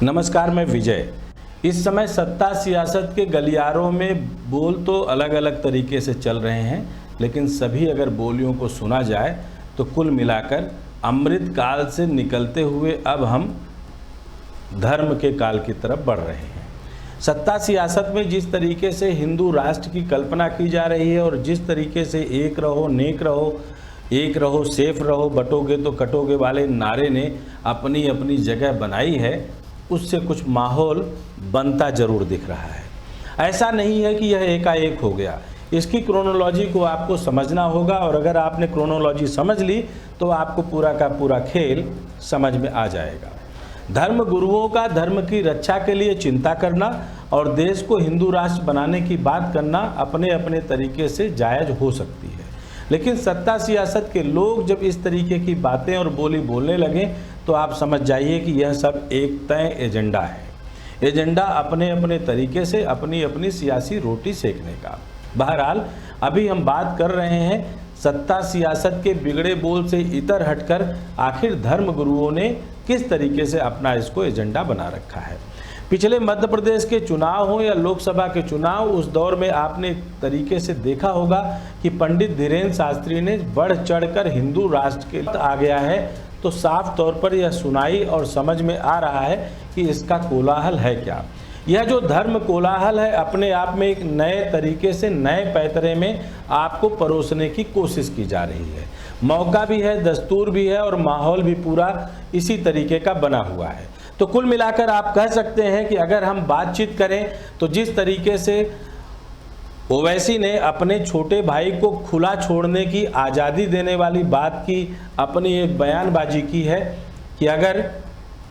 नमस्कार, मैं विजय। इस समय सत्ता सियासत के गलियारों में बोल तो अलग अलग तरीके से चल रहे हैं, लेकिन सभी अगर बोलियों को सुना जाए तो कुल मिलाकर अमृत काल से निकलते हुए अब हम धर्म के काल की तरफ बढ़ रहे हैं। सत्ता सियासत में जिस तरीके से हिंदू राष्ट्र की कल्पना की जा रही है और जिस तरीके से एक रहो नेक रहो, एक रहो सेफ रहो, बटोगे तो कटोगे वाले नारे ने अपनी अपनी जगह बनाई है, उससे कुछ माहौल बनता जरूर दिख रहा है। ऐसा नहीं है कि यह एकाएक हो गया। इसकी क्रोनोलॉजी को आपको समझना होगा और अगर आपने क्रोनोलॉजी समझ ली तो आपको पूरा का पूरा खेल समझ में आ जाएगा। धर्म गुरुओं का धर्म की रक्षा के लिए चिंता करना और देश को हिंदू राष्ट्र बनाने की बात करना अपने अपने तरीके से जायज़ हो सकती है, लेकिन सत्ता सियासत के लोग जब इस तरीके की बातें और बोली बोलने लगें तो आप समझ जाइए कि यह सब एक तय एजेंडा है। एजेंडा अपने अपने तरीके से अपनी अपनी सियासी रोटी सेकने का। बहरहाल अभी हम बात कर रहे हैं सत्ता सियासत के बिगड़े बोल से इतर हटकर आखिर धर्म गुरुओं ने किस तरीके से अपना इसको एजेंडा बना रखा है। पिछले मध्य प्रदेश के चुनाव हो या लोकसभा के चुनाव, उस दौर में आपने एक तरीके से देखा होगा कि पंडित धीरेन्द्र शास्त्री ने बढ़ चढ़कर हिंदू राष्ट्र के आ गया है, तो साफ तौर पर यह सुनाई और समझ में आ रहा है कि इसका कोलाहल है क्या। यह जो धर्म कोलाहल है अपने आप में एक नए तरीके से नए पैतरे में आपको परोसने की कोशिश की जा रही है। मौका भी है, दस्तूर भी है और माहौल भी पूरा इसी तरीके का बना हुआ है। तो कुल मिलाकर आप कह सकते हैं कि अगर हम बातचीत करें तो जिस तरीके से ओवैसी ने अपने छोटे भाई को खुला छोड़ने की आज़ादी देने वाली बात की, अपनी एक बयानबाजी की है कि अगर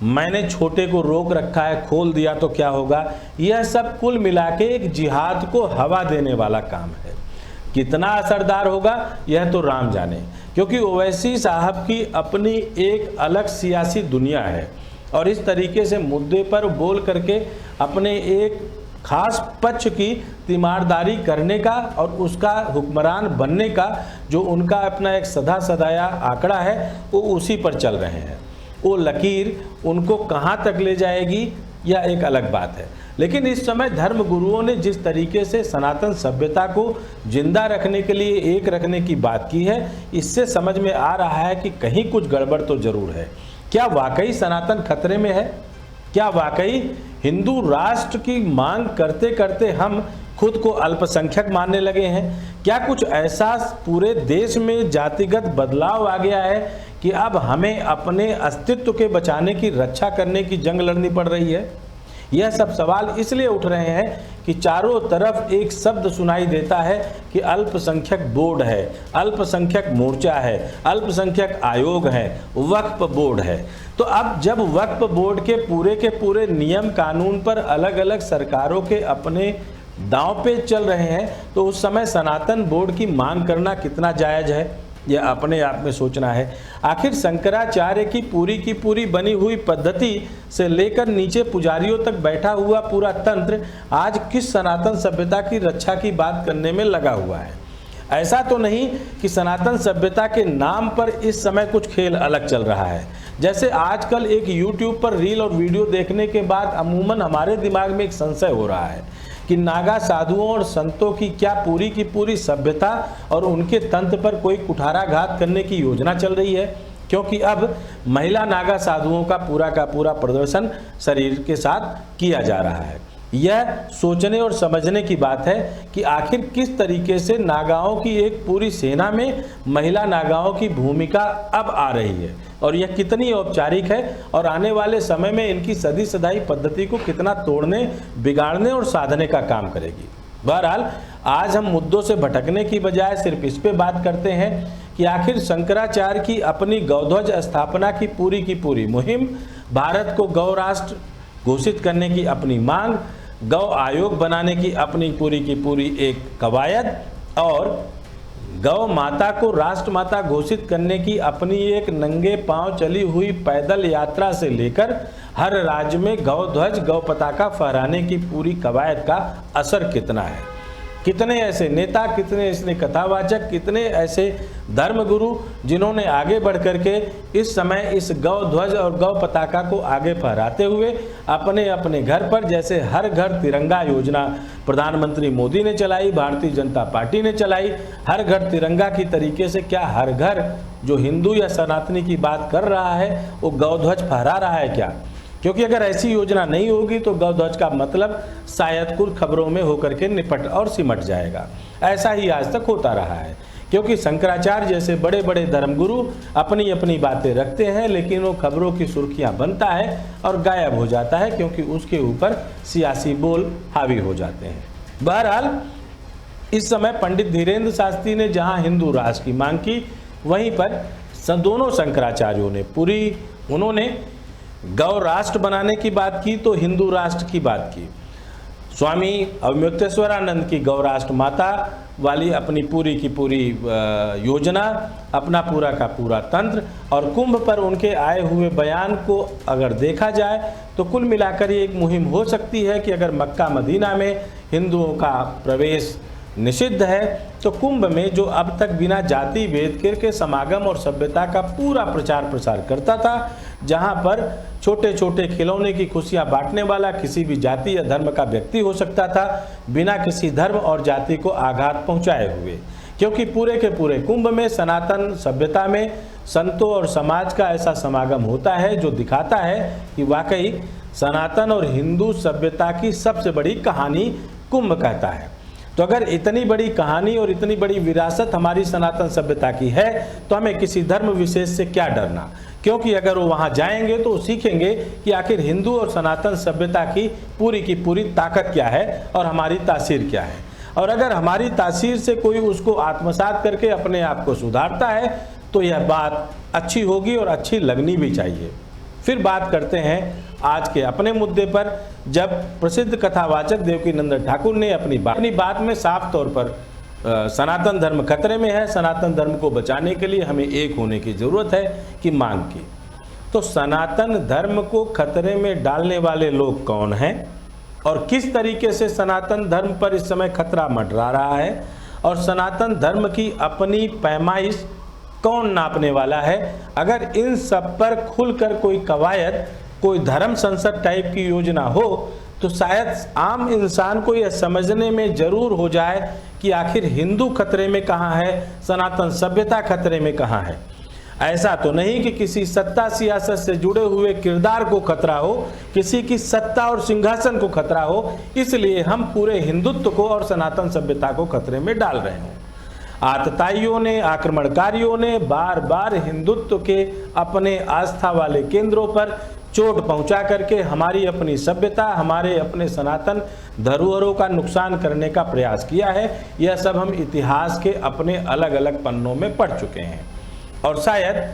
मैंने छोटे को रोक रखा है, खोल दिया तो क्या होगा। यह सब कुल मिला के एक जिहाद को हवा देने वाला काम है। कितना असरदार होगा यह तो राम जाने, क्योंकि ओवैसी साहब की अपनी एक अलग सियासी दुनिया है और इस तरीके से मुद्दे पर बोल करके अपने एक खास पक्ष की तीमारदारी करने का और उसका हुक्मरान बनने का जो उनका अपना एक सदा सदाया आंकड़ा है वो उसी पर चल रहे हैं। वो लकीर उनको कहाँ तक ले जाएगी यह एक अलग बात है। लेकिन इस समय धर्म गुरुओं ने जिस तरीके से सनातन सभ्यता को जिंदा रखने के लिए एक रखने की बात की है, इससे समझ में आ रहा है कि कहीं कुछ गड़बड़ तो जरूर है। क्या वाकई सनातन खतरे में है? क्या वाकई हिंदू राष्ट्र की मांग करते करते हम खुद को अल्पसंख्यक मानने लगे हैं? क्या कुछ ऐसा पूरे देश में जातिगत बदलाव आ गया है कि अब हमें अपने अस्तित्व के बचाने की रक्षा करने की जंग लड़नी पड़ रही है? यह सब सवाल इसलिए उठ रहे हैं कि चारों तरफ एक शब्द सुनाई देता है कि अल्पसंख्यक बोर्ड है, अल्पसंख्यक मोर्चा है, अल्पसंख्यक आयोग है, वक्फ बोर्ड है। तो अब जब वक्फ बोर्ड के पूरे नियम कानून पर अलग अलग सरकारों के अपने दांव पे चल रहे हैं, तो उस समय सनातन बोर्ड की मांग करना कितना जायज़ है यह अपने आप में सोचना है। आखिर शंकराचार्य की पूरी बनी हुई पद्धति से लेकर नीचे पुजारियों तक बैठा हुआ पूरा तंत्र आज किस सनातन सभ्यता की रक्षा की बात करने में लगा हुआ है। ऐसा तो नहीं कि सनातन सभ्यता के नाम पर इस समय कुछ खेल अलग चल रहा है। जैसे आजकल एक YouTube पर रील और वीडियो देखने के बाद अमूमन हमारे दिमाग में एक संशय हो रहा है कि नागा साधुओं और संतों की क्या पूरी की पूरी सभ्यता और उनके तंत्र पर कोई कुठाराघात करने की योजना चल रही है, क्योंकि अब महिला नागा साधुओं का पूरा प्रदर्शन शरीर के साथ किया जा रहा है। यह सोचने और समझने की बात है कि आखिर किस तरीके से नागाओं की एक पूरी सेना में महिला नागाओं की भूमिका अब आ रही है और यह कितनी औपचारिक है और आने वाले समय में इनकी सदी सदाई पद्धति को कितना तोड़ने, बिगाड़ने और साधने का काम करेगी। बहरहाल आज हम मुद्दों से भटकने की बजाय सिर्फ इस पे बात करते हैं कि आखिर शंकराचार्य की अपनी गौध्वज स्थापना की पूरी मुहिम, भारत को गौ राष्ट्र घोषित करने की अपनी मांग, गौ आयोग बनाने की अपनी पूरी एक कवायद और गौ माता को राष्ट्रमाता घोषित करने की अपनी एक नंगे पांव चली हुई पैदल यात्रा से लेकर हर राज्य में गौ ध्वज, गौ पताका फहराने की पूरी कवायद का असर कितना है। कितने ऐसे नेता, कितने ऐसे कथावाचक, कितने ऐसे धर्मगुरु जिन्होंने आगे बढ़ करके इस समय इस गौ ध्वज और गौ पताका को आगे फहराते हुए अपने अपने घर पर, जैसे हर घर तिरंगा योजना प्रधानमंत्री मोदी ने चलाई, भारतीय जनता पार्टी ने चलाई, हर घर तिरंगा की तरीके से क्या हर घर जो हिंदू या सनातनी की बात कर रहा है वो गौ ध्वज फहरा रहा है क्या? क्योंकि अगर ऐसी योजना नहीं होगी तो गौ ध्वज का मतलब शायद कुल खबरों में होकर के निपट और सिमट जाएगा। ऐसा ही आज तक होता रहा है, क्योंकि शंकराचार्य जैसे बड़े बड़े धर्मगुरु अपनी अपनी बातें रखते हैं, लेकिन वो खबरों की सुर्खियां बनता है और गायब हो जाता है, क्योंकि उसके ऊपर सियासी बोल हावी हो जाते हैं। बहरहाल इस समय पंडित धीरेन्द्र शास्त्री ने जहां हिंदू राष्ट्र की मांग की, वहीं पर दोनों शंकराचार्यों ने उन्होंने गौ राष्ट्र बनाने की बात की तो हिंदू राष्ट्र की बात की। स्वामी अवधूतेश्वरानंद की गौ राष्ट्र माता वाली अपनी पूरी की पूरी योजना, अपना पूरा का पूरा तंत्र, और कुंभ पर उनके आए हुए बयान को अगर देखा जाए तो कुल मिलाकर ये एक मुहिम हो सकती है कि अगर मक्का मदीना में हिंदुओं का प्रवेश निषिद्ध है तो कुंभ में जो अब तक बिना जाति भेद के समागम और सभ्यता का पूरा प्रचार प्रसार करता था, जहां पर छोटे छोटे खिलौने की खुशियां बांटने वाला किसी भी जाति या धर्म का व्यक्ति हो सकता था, बिना किसी धर्म और जाति को आघात पहुंचाए हुए, क्योंकि पूरे के पूरे कुंभ में सनातन सभ्यता में संतों और समाज का ऐसा समागम होता है जो दिखाता है कि वाकई सनातन और हिंदू सभ्यता की सबसे बड़ी कहानी कुंभ कहता है। तो अगर इतनी बड़ी कहानी और इतनी बड़ी विरासत हमारी सनातन सभ्यता की है तो हमें किसी धर्म विशेष से क्या डरना, क्योंकि अगर वो वहाँ जाएंगे तो सीखेंगे कि आखिर हिंदू और सनातन सभ्यता की पूरी ताकत क्या है और हमारी तासीर क्या है। और अगर हमारी तासीर से कोई उसको आत्मसात करके अपने आप को सुधारता है तो यह बात अच्छी होगी और अच्छी लगनी भी चाहिए। फिर बात करते हैं आज के अपने मुद्दे पर, जब प्रसिद्ध कथावाचक देवकीनंदन ठाकुर ने अपनी बात में साफ तौर पर सनातन धर्म खतरे में है, सनातन धर्म को बचाने के लिए हमें एक होने की जरूरत है कि मांग की। तो सनातन धर्म को खतरे में डालने वाले लोग कौन हैं और किस तरीके से सनातन धर्म पर इस समय खतरा मंडरा रहा है, और सनातन धर्म की अपनी पैमाइश कौन नापने वाला है। अगर इन सब पर खुलकर कोई कवायद, कोई धर्म संसद टाइप की योजना हो तो शायद आम इंसान को यह समझने में जरूर हो जाए कि आखिर हिंदू खतरे में कहाँ है, सनातन सभ्यता खतरे में कहाँ है। ऐसा तो नहीं कि किसी सत्ता सियासत से जुड़े हुए किरदार को खतरा हो, किसी की सत्ता और सिंहासन को खतरा हो, इसलिए हम पूरे हिंदुत्व को और सनातन सभ्यता को खतरे में डाल रहे हों। आतताइयों ने, आक्रमणकारियों ने बार बार हिंदुत्व के अपने आस्था वाले केंद्रों पर चोट पहुंचा करके हमारी अपनी सभ्यता, हमारे अपने सनातन धरोहरों का नुकसान करने का प्रयास किया है। यह सब हम इतिहास के अपने अलग अलग पन्नों में पढ़ चुके हैं। और शायद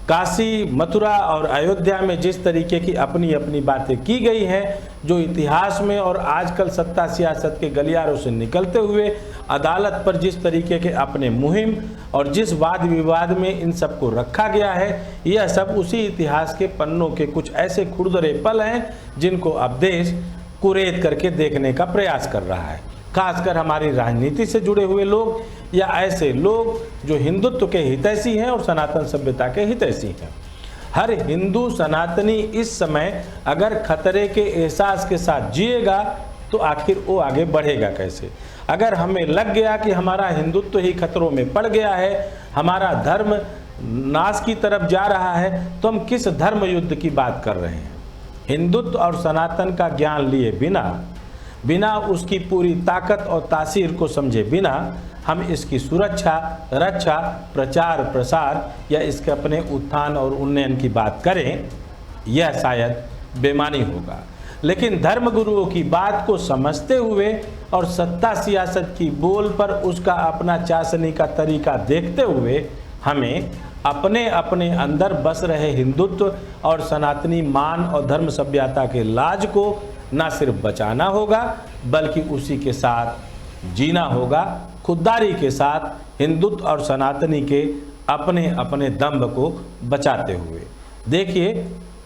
काशी, मथुरा और अयोध्या में जिस तरीके की अपनी अपनी बातें की गई हैं, जो इतिहास में और आजकल सत्ता सियासत के गलियारों से निकलते हुए अदालत पर जिस तरीके के अपने मुहिम और जिस वाद विवाद में इन सबको रखा गया है, यह सब उसी इतिहास के पन्नों के कुछ ऐसे खुरदरे पल हैं जिनको अब देश कुरेद करके देखने का प्रयास कर रहा है। खासकर हमारी राजनीति से जुड़े हुए लोग या ऐसे लोग जो हिंदुत्व के हितैषी हैं और सनातन सभ्यता के हितैषी हैं। हर हिंदू सनातनी इस समय अगर खतरे के एहसास के साथ जिएगा तो आखिर वो आगे बढ़ेगा कैसे। अगर हमें लग गया कि हमारा हिंदुत्व ही खतरों में पड़ गया है, हमारा धर्म नाश की तरफ जा रहा है, तो हम किस धर्म युद्ध की बात कर रहे हैं। हिंदुत्व और सनातन का ज्ञान लिए बिना उसकी पूरी ताकत और तासीर को समझे बिना हम इसकी सुरक्षा, रक्षा, प्रचार प्रसार या इसके अपने उत्थान और उन्नयन की बात करें, यह शायद बेमानी होगा। लेकिन धर्मगुरुओं की बात को समझते हुए और सत्ता सियासत की बोल पर उसका अपना चाशनी का तरीका देखते हुए हमें अपने अपने अंदर बस रहे हिंदुत्व और सनातनी मान और धर्म सभ्यता के लाज को न सिर्फ बचाना होगा बल्कि उसी के साथ जीना होगा, खुददारी के साथ हिंदुत्व और सनातनी के अपने अपने दम्भ को बचाते हुए। देखिए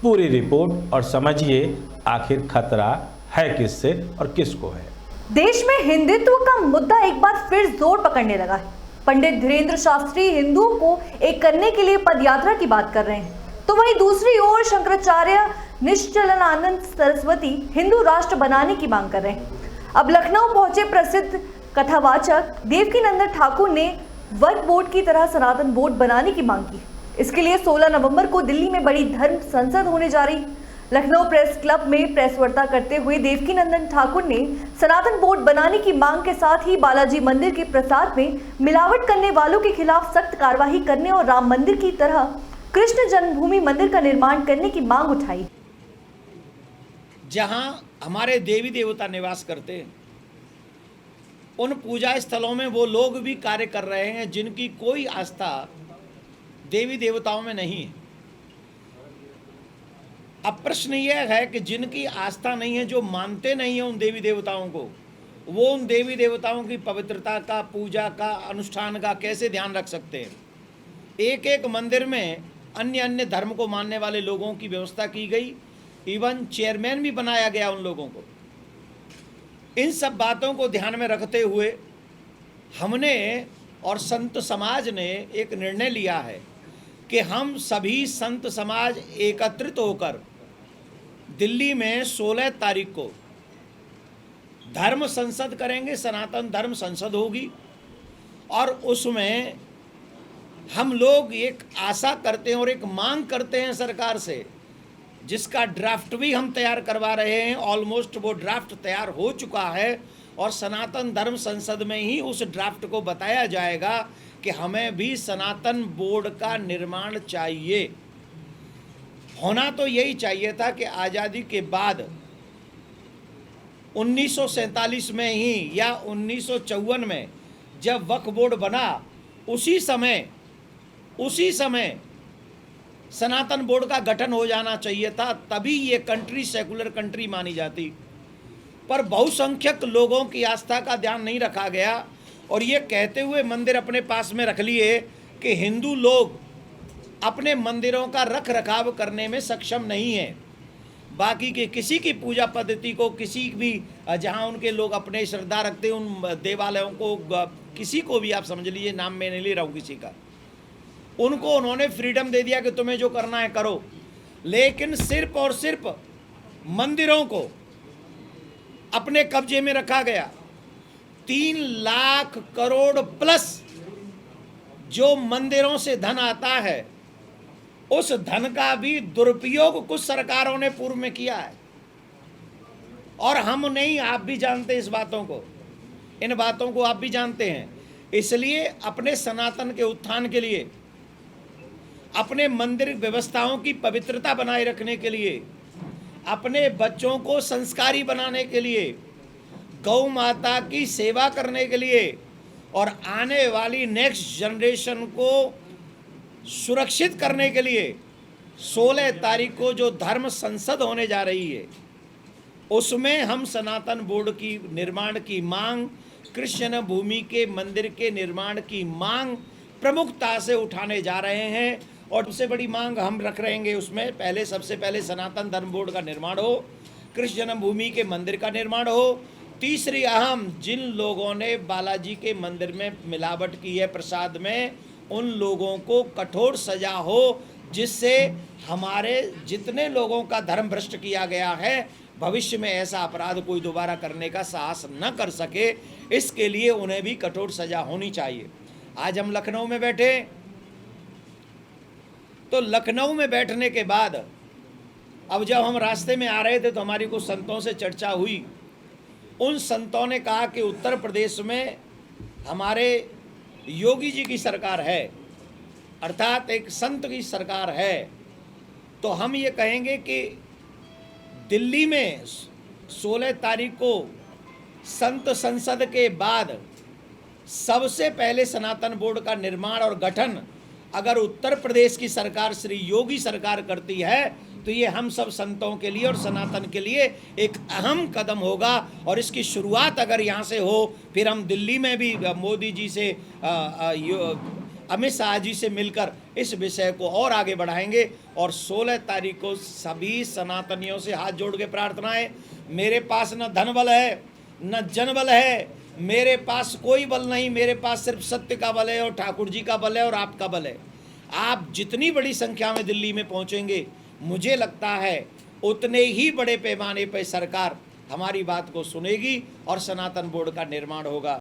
पूरी रिपोर्ट और समझिए आखिर खतरा है किससे और किसको है। देश में हिंदुत्व का मुद्दा एक बार फिर जोर पकड़ने लगा है। पंडित धीरेन्द्र शास्त्री हिंदुओं को एक करने के लिए पदयात्रा की बात कर रहे हैं, तो वहीं दूसरी ओर शंकराचार्य निश्चलानंद सरस्वती हिंदू राष्ट्र बनाने की मांग कर रहे हैं। अब लखनऊ पहुंचे प्रसिद्ध कथावाचक देवकीनंदन ठाकुर ने वक्फ बोर्ड की तरह सनातन बोर्ड बनाने की मांग की। इसके लिए 16 नवंबर को दिल्ली में बड़ी धर्म संसद होने जा रही। लखनऊ प्रेस क्लब में प्रेस वार्ता करते हुए देवकीनंदन ठाकुर ने सनातन बोर्ड बनाने की मांग के साथ ही बालाजी मंदिर के प्रसाद में मिलावट करने वालों के खिलाफ सख्त कार्रवाई करने और राम मंदिर की तरह कृष्ण जन्मभूमि मंदिर का निर्माण करने की मांग उठाई। जहां हमारे देवी देवता निवास करते हैं, उन पूजा स्थलों में वो लोग भी कार्य कर रहे हैं जिनकी कोई आस्था देवी देवताओं में नहीं है। अब प्रश्न यह है कि जिनकी आस्था नहीं है, जो मानते नहीं है उन देवी देवताओं को, वो उन देवी देवताओं की पवित्रता का, पूजा का, अनुष्ठान का कैसे ध्यान रख सकते हैं। एक एक मंदिर में अन्य अन्य धर्म को मानने वाले लोगों की व्यवस्था की गई, इवन चेयरमैन भी बनाया गया उन लोगों को। इन सब बातों को ध्यान में रखते हुए हमने और संत समाज ने एक निर्णय लिया है कि हम सभी संत समाज एकत्रित होकर दिल्ली में 16 तारीख को धर्म संसद करेंगे। सनातन धर्म संसद होगी और उसमें हम लोग एक आशा करते हैं और एक मांग करते हैं सरकार से, जिसका ड्राफ्ट भी हम तैयार करवा रहे हैं। ऑलमोस्ट वो ड्राफ्ट तैयार हो चुका है और सनातन धर्म संसद में ही उस ड्राफ्ट को बताया जाएगा कि हमें भी सनातन बोर्ड का निर्माण चाहिए। होना तो यही चाहिए था कि आज़ादी के बाद 1947 में ही या 1954 में जब वक्फ बोर्ड बना, उसी समय सनातन बोर्ड का गठन हो जाना चाहिए था, तभी ये कंट्री सेकुलर कंट्री मानी जाती। पर बहुसंख्यक लोगों की आस्था का ध्यान नहीं रखा गया और ये कहते हुए मंदिर अपने पास में रख लिए कि हिंदू लोग अपने मंदिरों का रख रखाव करने में सक्षम नहीं है। बाकी के किसी की पूजा पद्धति को, किसी भी जहां उनके लोग अपने श्रद्धा रखते हैं उन देवालयों को, किसी को भी आप समझ लीजिए, नाम मैं नहीं ले रहा हूँ किसी का, उनको उन्होंने फ्रीडम दे दिया कि तुम्हें जो करना है करो। लेकिन सिर्फ और सिर्फ मंदिरों को अपने कब्जे में रखा गया। 3 लाख करोड़ प्लस जो मंदिरों से धन आता है, उस धन का भी दुरुपयोग कुछ सरकारों ने पूर्व में किया है और हम नहीं, आप भी जानते इस बातों को, इन बातों को आप भी जानते हैं। इसलिए अपने सनातन के उत्थान के लिए, अपने मंदिर व्यवस्थाओं की पवित्रता बनाए रखने के लिए, अपने बच्चों को संस्कारी बनाने के लिए, गौ माता की सेवा करने के लिए और आने वाली नेक्स्ट जनरेशन को सुरक्षित करने के लिए 16 तारीख को जो धर्म संसद होने जा रही है, उसमें हम सनातन बोर्ड की निर्माण की मांग, कृष्ण भूमि के मंदिर के निर्माण की मांग प्रमुखता से उठाने जा रहे हैं। और सबसे बड़ी मांग हम रख रहेंगे उसमें सबसे पहले सनातन धर्म बोर्ड का निर्माण हो, कृष्ण जन्मभूमि के मंदिर का निर्माण हो। तीसरी अहम, जिन लोगों ने बालाजी के मंदिर में मिलावट की है प्रसाद में, उन लोगों को कठोर सजा हो, जिससे हमारे जितने लोगों का धर्म भ्रष्ट किया गया है, भविष्य में ऐसा अपराध कोई दोबारा करने का साहस न कर सके। इसके लिए उन्हें भी कठोर सजा होनी चाहिए। आज हम लखनऊ में बैठे, तो लखनऊ में बैठने के बाद अब जब हम रास्ते में आ रहे थे तो हमारी कुछ संतों से चर्चा हुई। उन संतों ने कहा कि उत्तर प्रदेश में हमारे योगी जी की सरकार है, अर्थात एक संत की सरकार है, तो हम ये कहेंगे कि दिल्ली में 16 तारीख को संत संसद के बाद सबसे पहले सनातन बोर्ड का निर्माण और गठन अगर उत्तर प्रदेश की सरकार, श्री योगी सरकार करती है, तो ये हम सब संतों के लिए और सनातन के लिए एक अहम कदम होगा। और इसकी शुरुआत अगर यहाँ से हो, फिर हम दिल्ली में भी मोदी जी से, अमित शाह जी से मिलकर इस विषय को और आगे बढ़ाएंगे। और 16 तारीख को सभी सनातनियों से हाथ जोड़ के प्रार्थना है, मेरे पास न धन बल है, न जनबल है, मेरे पास कोई बल नहीं, मेरे पास सिर्फ सत्य का बल है और ठाकुर जी का बल है और आपका बल है। आप जितनी बड़ी संख्या में दिल्ली में पहुंचेंगे, मुझे लगता है उतने ही बड़े पैमाने पर सरकार हमारी बात को सुनेगी और सनातन बोर्ड का निर्माण होगा।